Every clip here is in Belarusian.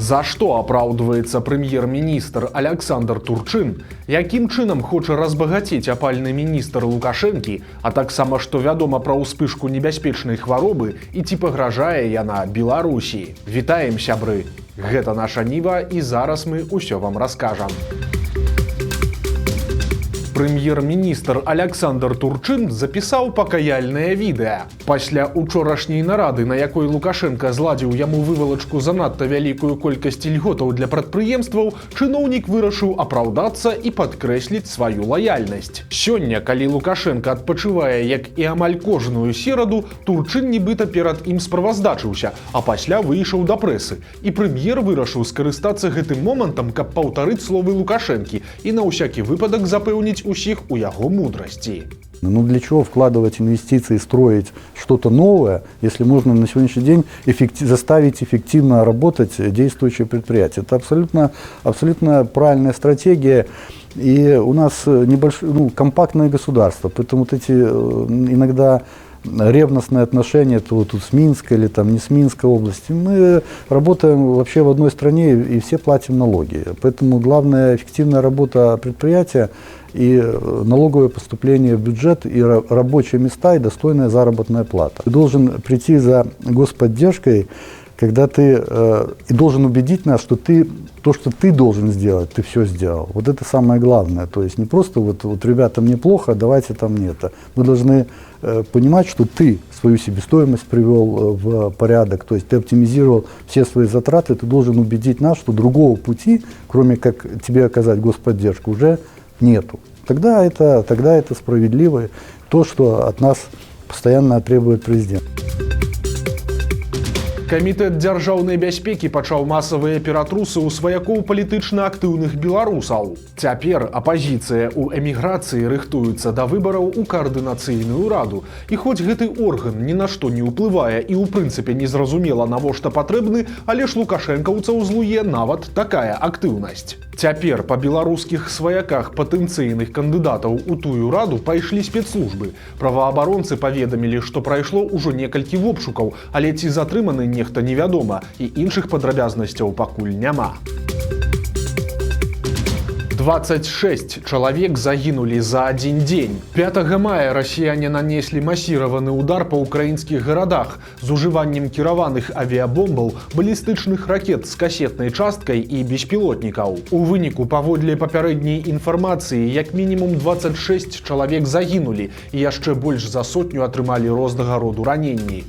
За што апраўдваецца прэм'ер-міністр Аляксандр Турчын, якім чынам хоча разбагацець апальны міністр Лукашэнкі, а таксама што вядома пра ўспышку небяспечнай хваробы і ці пагражае яна Беларусі. Вітаем, сябры! Гэта наша Ніва, і зараз мы ўсё вам раскажам. Прэм'ер-міністр Аляксандр Турчын запісаў пакаяльнае відэа. Пасля учорашняй нарады, на якой Лукашенка зладзіў яму вывалачку занадта вялікую колькасць льготаў для прадпрыемстваў, чыноўнік вырашыў апраўдацца і падкрэсліць сваю лаяльнасць. Сёння, калі Лукашенка адпачывае, як і амаль кожную сераду, Турчын нібыта перад ім справаздачыўся, а пасля выйшаў да прэсы. І прэм'ер вырашыў скарыстацца гэтым момантам, каб паўтарыць словы Лукашэнкі і на ўсякі выпадак запэўніць усіх у яго мудрасці. Ну для чего вкладывать инвестиции, строить что-то новое, если можно на сегодняшний день заставить эффективно работать действующее предприятие? Это абсолютно правильная стратегия. И у нас компактное государство, поэтому вот эти иногда ревностные отношения тут с Минской или там не с Минской области. Мы работаем вообще в одной стране и все платим налоги. Поэтому главная эффективная работа предприятия и налоговое поступление в бюджет, и рабочие места, и достойная заработная плата. Ты должен прийти за господдержкой, когда ты и должен убедить нас, что то, что ты должен сделать, ты все сделал. Вот это самое главное. То есть не просто вот ребята, мне плохо, давайте там не это. Мы должны понимать, что ты свою себестоимость привел в порядок, то есть ты оптимизировал все свои затраты, ты должен убедить нас, что другого пути, кроме как тебе оказать господдержку, уже нету. Тогда это справедливо, то, что от нас постоянно требует президент. Камітэт дзяржаўнай бяспекі пачаў масавыя ператрусы ў сваякоў палітычна актыўных беларусаў. Цяпер апазіцыя ў эміграцыі рыхтуецца да выбараў у каардынацыйную раду. І хоць гэты орган ні на што не ўплывае і ў прынцыпе незразумела навошта патрэбны, але ж лукашэнкаўцаў злуе нават такая актыўнасць. Цяпер па беларускіх сваяках патэнцыйных кандыдатаў у тую раду пайшлі спецслужбы. Праваабаронцы паведамілі, што прайшло ўжо некалькі вобшукаў, але ці затрыманы нехта невядома, і іншых падрабязнасцяў пакуль няма. 26 чалавек загінулі за адзін дзень. 5 мая расіяне нанеслі масіраваны ўдар па ўкраінскіх гарадах з ужываннем кіраваных авіябомбаў, балістычных ракет з касетнай часткай і беспілотнікаў. У выніку, паводле папярэдняй інфармацыі, як мінімум 26 чалавек загінулі і яшчэ больш за сотню атрымалі рознага роду раненні.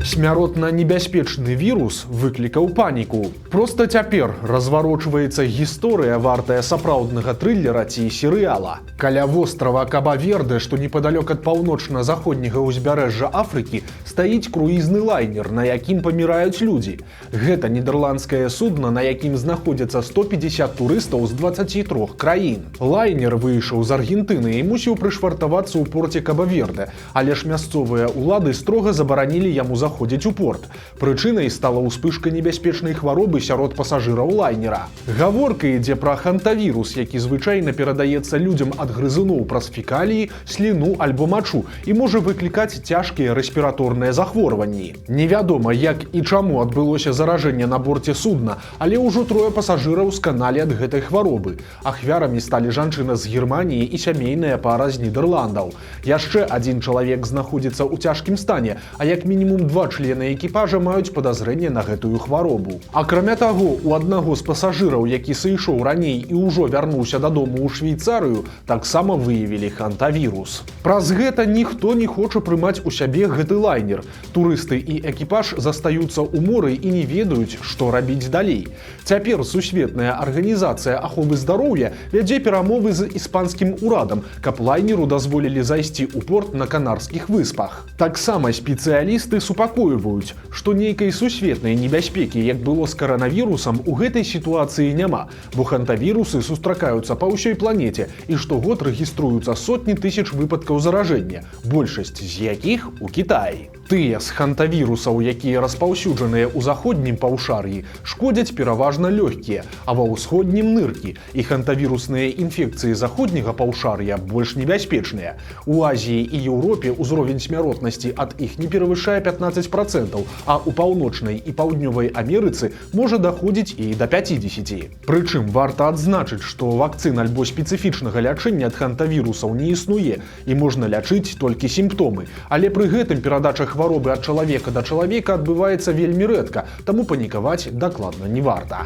Смяротна небяспечны вірус выклікаў паніку. Проста цяпер разварочваецца гісторыя, вартая сапраўднага трыллера ці серыяла. Каля вострава Каба-Верде, што непадалёк ад паўночна-заходняга ўзбярэжжа Афрыкі, стаіць круізны лайнер, на якім паміраюць людзі. Гэта нідэрландскае судна, на якім знаходзяцца 150 турыстаў з 23 краін. Лайнер выйшаў з Аргентыны і мусіў прышвартавацца ў порце Каба-Верде, але ж мясцовыя ўлады строга забаранілі яму заходзіць у порт. Прычынай стала ўспышка небяспечнай хваробы сярод пасажыраў лайнера. Гаворка ідзе пра хантавірус, які звычайна перадаецца людзям ад грызуноў праз фекаліі, сліну альбо мачу і можа выклікаць цяжкія рэспіраторныя захворванні. Невядома, як і чаму адбылося заражэнне на борце судна, але ўжо 3 пасажыраў сканалі ад гэтай хваробы. Ахвярамі сталі жанчына з Германіі і сямейная пара з Нідерландаў. Яшчэ адзін чалавек знаходзіцца ў цяжкім стане, а як мінімум 2 члены экіпажа маюць падазрэнне на гэтую хваробу. Акрамя таго, у аднаго з пасажыраў, які сышоў раней і ўжо вярнуўся дадому ў Швейцарыю, таксама выявілі хантавірус. Праз гэта ніхто не хоча прымаць у сябе гэты лайнер. Турысты і экіпаж застаюцца ў моры і не ведаюць, што рабіць далей. Цяпер Сусветная арганізацыя аховы здароўя вядзе перамовы з іспанскім урадам, каб лайнеру дазволілі зайсці ў порт на Канарскіх выспах. Таксама спецыялісты супакойваюць, што нейкай сусветнай небяспекі, як было з каранавірусам, у гэтай сітуацыі няма, бо хантавірусы сустракаюцца па ўсёй планеце і штогод рэгіструюцца сотні тысяч выпадкаў заражэння, большасць з якіх у Кітаі. Тыя з хантавірусаў, якія распаўсюджаныя ў заходнім паўшар'і, шкодзяць пераважна лёгкія, а ва ўсходнім ныркі, і хантавірусныя інфекцыі заходняга паўшар'я больш небяспечныя. У Азіі і Еўропе ўзровень смяротнасці ад іх не перавышае 15%, а ў паўночнай і паўднёвай Амерыцы можа даходзіць і да 50%. Прычым варта адзначыць, што вакцын альбо спецыфічнага лячэння ад хантавірусаў не існуе, і можна лячыць толькі сімптомы, але пры гэтым перадача хваробы ад чалавека да чалавека адбываецца вельмі рэдка, таму панікаваць дакладна не варта.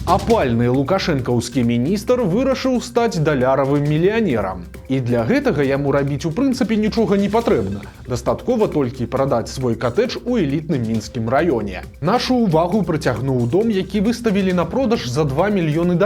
Апальны лукашэнкаўскі міністр вырашыў стаць даляравым мільянерам. І для гэтага яму рабіць у прынцыпе нічога не патрэбна. Дастаткова толькі прадаць свой катэдж у элітным мінскім раёне. Нашу ўвагу прыцягнуў дом, які выставілі на продаж за $2 мільёны.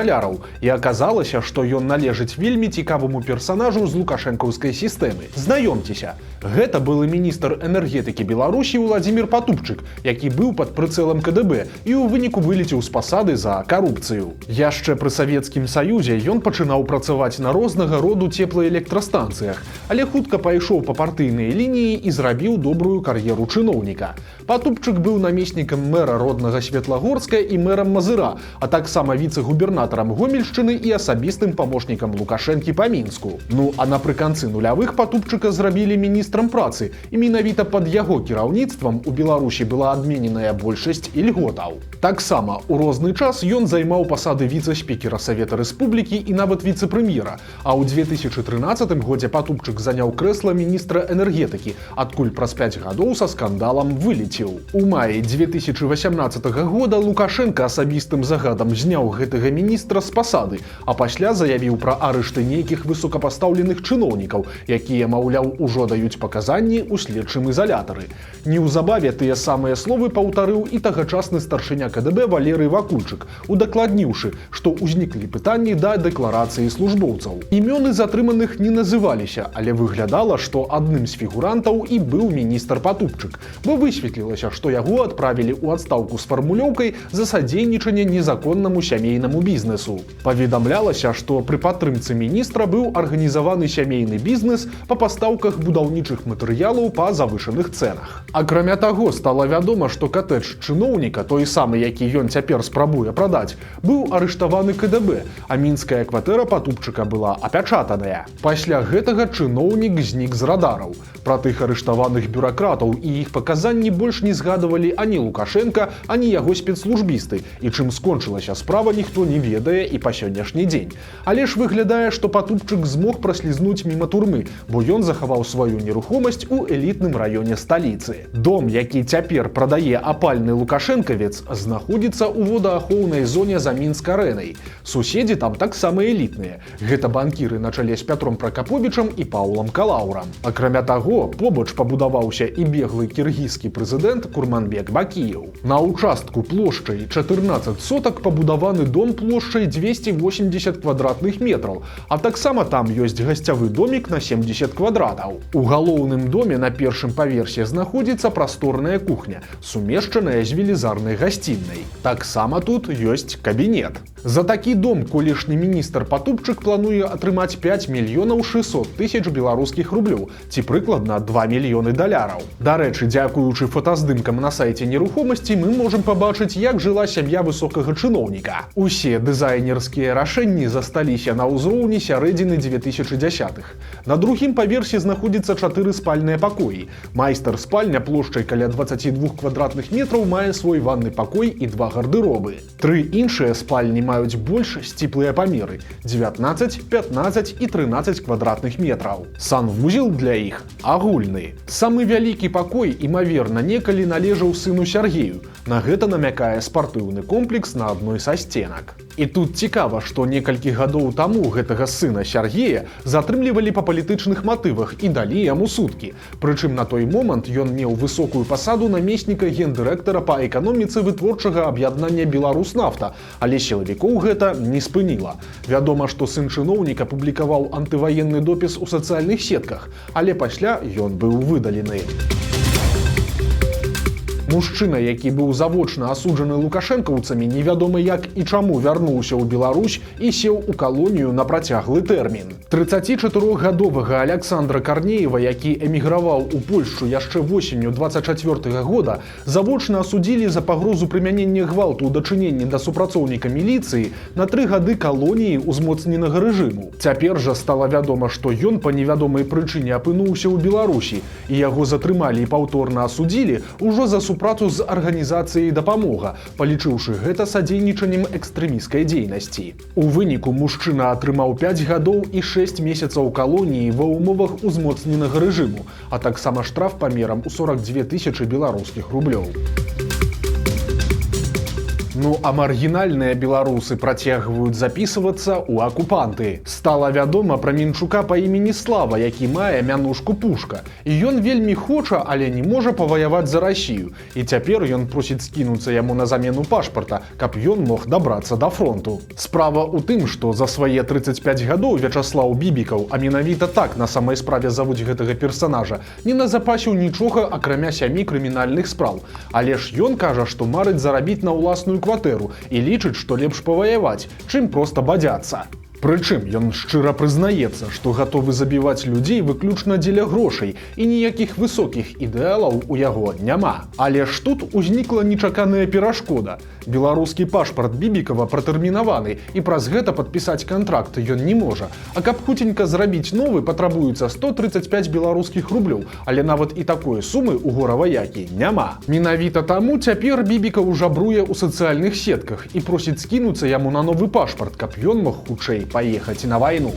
І аказалася, што ён належыць вельмі цікаваму персанажу з лукашэнкаўскай сістэмы. Знаёмцеся, гэта былы міністр энергетыкі Беларусі Владзімір Патубчык, які быў пад прыцэлам КДБ і ў выніку вылецеў з пасады за карупцыю. Яшчэ пры Савецкім Саюзе ён пачынаў працаваць на рознага роду теплаэлектрастанцыях, але хутка пайшоў па партыйнай лініі і зрабіў добрую кар'еру чыноўніка. Патубчык быў намеснікам мэра роднага Светлагорска і мэрам Мазыра, а таксама віцэ-губернатарам Гомельшчыны і асабістым памочнікам Лукашэнкі па Мінску. Ну а напрыканцы нулявых Патубчыка зрабілі міністрам працы, і менавіта пад яго кіраўніцтвам у Беларусі была адмененая большасць ільготаў. Таксама у розны час ён займаў пасады віцэ-спікера Савета Рэспублікі і нават віцэ-прэм'ера, а ў 2013 годзе Патубчык заняў крэсла міністра энергетыкі, адкуль праз 5 гадоў са скандалам вылецеў. У маі 2018 года Лукашенко асабістым загадам зняў гэтага міністра з пасады, а пасля заявіў пра арышты нейкіх высокапастаўленых чыноўнікаў, якія, маўляў, ужо даюць паказанні ў следчым ізалятары. Неўзабаве тыя самыя словы паўтарыў і тагачасны старшыня КДБ Валерый Вакульчык, удакладніўшы, што ўзніклі пытанні да дэкларацыі службоўцаў. Імёны затрыманых не называліся, але выглядала, што адным з фігурантаў і быў міністр Патубчык, бо высветлілася, што яго адправілі ў адстаўку з фармулёўкай за садзейнічанне незаконнаму сямейнаму бізнесу. Паведамлялася, што пры падтрымцы міністра быў арганізаваны сямейны бізнес па пастаўках будаўнічых матэрыялаў па завышаных цэнах. Акрамя таго, стала вядома, што катэдж чыноўніка, той самы, які ён цяпер спрабуе прадаць, быў арыштаваны КДБ, а мінская кватэра Патубчыка была апячатаная. Пасля гэтага чыноўнік знік з радараў. Пра тых арыштаваных бюракратаў і іх паказанні больш не згадывалі ані Лукашенка, ані яго спецслужбісты, і чым скончылася справа, ніхто не ведае і па сённяшні дзень. Але ж выглядае, што Патубчык змог праслізнуць міма турмы, бо ён захаваў сваю нерухомасць у элітным раёне сталіцы. Дом, які цяпер прадае апальны лукашэнкавец, знаходзіцца ў водаахоўнай зоне за Мінск-арэнай. Суседзі там таксама элітныя. Гэта банкіры на чале з Пятром Пракаповічам і Паўлам Калаўрам. Акрамя таго, побач пабудаваўся і беглы кіргізскі прэзідэнт Курманбек Бакіеў. На участку плошчай 14 сотак пабудаваны дом плошчай 280 квадратных метраў, а таксама там ёсць гасцявы домік на 70 квадратаў. У галоўным доме на першым паверсе знаходзіцца прасторная кухня, сумешчаная з велізарнай гасціннай. Таксама тут ёсць кабінет. За такі дом колішні міністр Патубчык плануе атрымаць 5 600 000 беларускіх рублёў, ці прыкладна $2 мільёны. Дарэчы, дзякуючы фотаздымкам на сайце нерухомасці мы можам пабачыць, як жыла сям'я высокага чыноўніка. Усе дызайнерскія рашэнні засталіся на ўзроўні сярэдзіны 2010-х. На другім паверсе знаходзіцца 4 спальныя пакоі. Майстар-спальня плошчай каля 22 квадратных метраў мае свой ванны пакой і 2 гардыробы. 3 іншыя спальні маюць больш сціплыя памеры – 19, 15 і 13 квадратных метраў. Санвузел для іх агульны. Самы вялікі пакой, імаверна, некалі належаў сыну Сяргею. На гэта намякае спартыўны комплекс на адной са сценак. І тут цікава, што некалькі гадоў таму гэтага сына Сяргея затрымлівалі па палітычных матывах і далі яму суткі. Прычым на той момант ён меў высокую пасаду намесніка гендырэктара па эканоміцы вытворчага аб'яднання «Беларуснафта», але сілавікоў гэта не спыніла. Вядома, што сын чыноўніка публікаваў антываенны допіс у сацыяльных сетках, але пасля ён быў выдалены. Мужчына, які быў завочна асуджаны лукашэнкаўцамі, невядома як і чаму вярнуўся ў Беларусь і сеў у калонію на працяглы тэрмін. 34-гадовага Александра Карнеева, які эміграваў у Польшчу яшчэ восенню 24 года, завочна асудзілі за пагрозу прымянення гвалту ў дачыненні да супрацоўніка міліцыі на 3 гады калоніі ўзмоцненага рэжыму. Цяпер жа стала вядома, што ён па невядомай прычыне апынуўся ў Беларусі, і яго затрымалі і паўторна асудзілі ўжо за супрацу з арганізацыяй «Дапамога», палічыўшы гэта садзейнічаннем экстрэмісцкай дзейнасці. У выніку мужчына атрымаў 5 гадоў і 6 месяцаў калоніі ва ўмовах узмоцненага рэжыму, а таксама штраф памерам у 42 000 беларускіх рублёў. Ну а маргінальныя беларусы працягваюць запісвацца ў акупанты. Стала вядома пра мінчука па імені Слава, які мае мянушку Пушка. І ён вельмі хоча, але не можа паваяваць за Расію. І цяпер ён просіць скінуцца яму на замену пашпарта, каб ён мог дабрацца да фронту. Справа ў тым, што за свае 35 гадоў Вячаслаў Бібікаў, а менавіта так на самай справе завуць гэтага персанажа, не назапасіў нічога, акрамя 7 крымінальных спраў. Але ж ён кажа, што марыць зарабіць на ўласную кватэру і лічыць, што лепш паваяваць, чым проста бадзяцца. Прычым ён шчыра прызнаецца, што гатовы забіваць людзей выключна дзеля грошай і ніякіх высокіх ідэалаў у яго няма. Але ж тут узнікла нечаканая перашкода. Беларускі пашпарт Бібікава пратэрмінаваны і праз гэта падпісаць кантракт ён не можа. А каб хуценька зрабіць новы, патрабуецца 135 беларускіх рублёў, але нават і такой сумы ў гора-ваякі няма. Менавіта таму цяпер Бібікаў жабруе ў сацыяльных сетках і просіць скінуцца яму на новы пашпарт, каб ён мог хутчэй паехаць на вайну.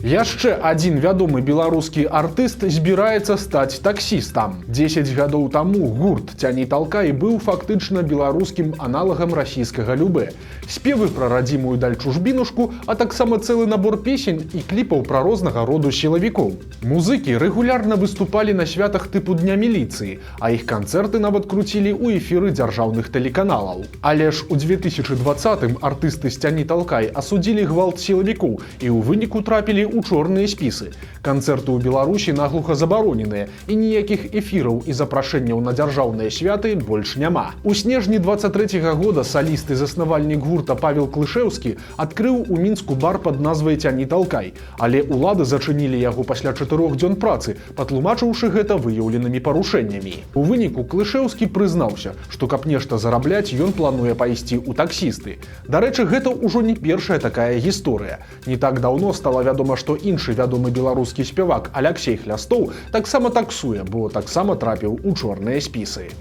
Яшчэ адзін вядомы беларускі артыст збіраецца стаць таксістам. 10 гадоў таму гурт «Тяни толкай» быў фактычна беларускім аналагам расійскага любэ. Спевы пра радзімую даль-чужбінушку, а таксама цэлы набор песень і кліпаў пра рознага роду сілавікоў. Музыкі рэгулярна выступалі на святах тыпу Дня міліцыі, а іх канцэрты нават круцілі ў эфіры дзяржаўных тэлеканалаў. Але ж у 2020-м артысты з «Тяни толкай» асудзілі гвалт сілавікоў і ў выніку трапілі у чорныя спісы. Канцэрты ў Беларусі наглуха забароненыя, і ніякіх эфіраў і запрашэнняў на дзяржаўныя святы больш няма. У снежні 23-го года саліст і заснавальнік гурта Павел Клышэўскі адкрыў у Мінску бар пад назвай «Тяни толкай», але ўлады зачынілі яго пасля 4 дзён працы, патлумачыўшы гэта выяўленымі парушэннямі. У выніку Клышэўскі прызнаўся, што каб нешта зарабляць, ён плануе пайсці ў таксісты. Дарэчы, гэта ўжо не першая такая гісторыя. Не так даўно стала вядома, што іншы вядомы беларускі спявак Аляксей Хлястоў таксама таксуе, бо таксама трапіў у чорныя спісы.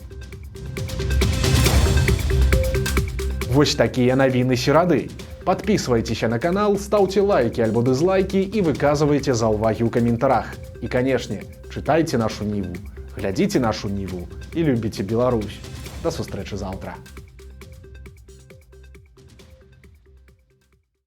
Вось такія навіны серады. Подписывайтесь на канал, ставьте лайки альбо дизлайки и выказывайте заўвагі ў каментарах. И, конечно, читайте нашу Ниву, глядите нашу Ниву и любите Беларусь. До сустрэчы завтра.